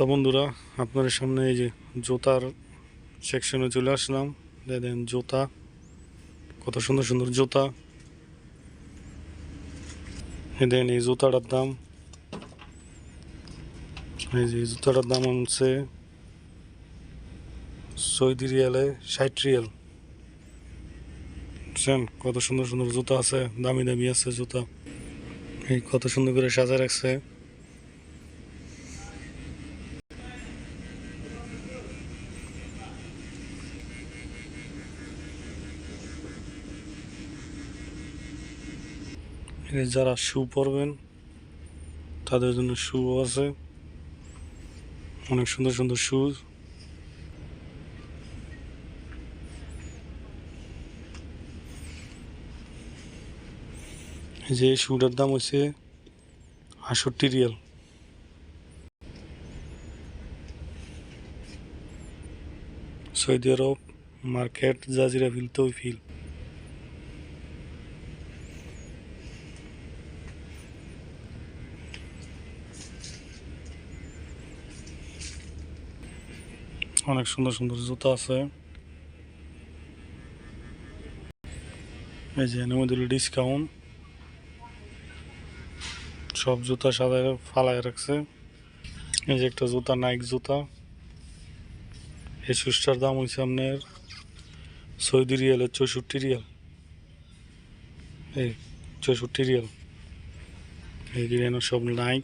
তো বন্ধুরা, আপনাদের সামনে এই যে জুতার সেকশনে চলে আসলাম। দেখেন জুতা, কত সুন্দর সুন্দর জুতা। দেখেন এই জুতাটার দাম, এই যে জুতাটার দাম হচ্ছে সৌদি রিয়ালে 60 রিয়াল। বুঝছেন, কত সুন্দর সুন্দর জুতা আছে, দামি দামি আছে জুতা। এই কত সুন্দর করে সাজা রাখছে। যারা শু পরবেন তাদের জন্য শু আছে, অনেক সুন্দর সুন্দর শুজ। এই যে শুটার দাম হচ্ছে 68 রিয়াল। সৌদি আরব মার্কেট জাজিরা ফিল তৌফিল। অনেক সুন্দর সুন্দর জুতা আছে। এই যে এর মধ্যে ডিসকাউন্ট, সব জুতা সাজায় ফালায় রাখছে। এই যে একটা জুতা, নাইক জুতা। এই শুজটার দাম হয়েছে আপনার সৌদি রিয়ালের 64 রিয়াল। এই 64 রিয়াল। এই যেন সব নাইক।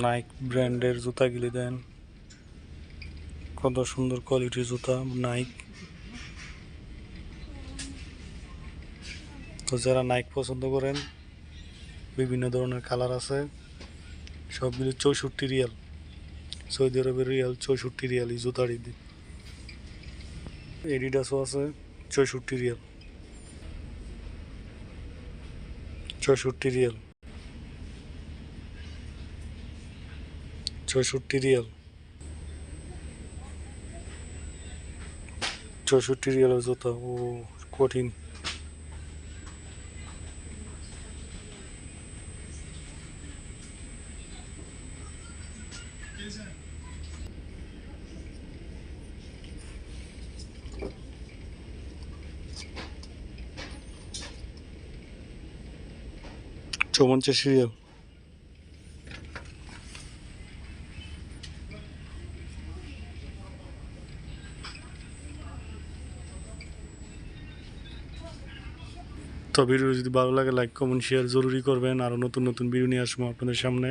নাইক ব্র্যান্ডের জুতাগুলি দেন, কত সুন্দর কোয়ালিটির জুতা নাইক। তো যারা নাইক পছন্দ করেন, বিভিন্ন ধরনের কালার আছে, সবগুলি 64 রিয়াল। সৌদি আরবের রিয়াল 64 রিয়াল এই জুতার। এডিডাসও আছে 64 রিয়াল। 64 রিয়াল। 64 রিয়াল। 64 রিয়ালের জুতা, ও কঠিন। চৌপঞ্চাশ রিয়াল। তো ভিডিও যদি ভালো লাগে লাইক কমেন্ট শেয়ার জরুরি করবেন। আরও নতুন নতুন ভিডিও নিয়ে আসবো আপনাদের সামনে।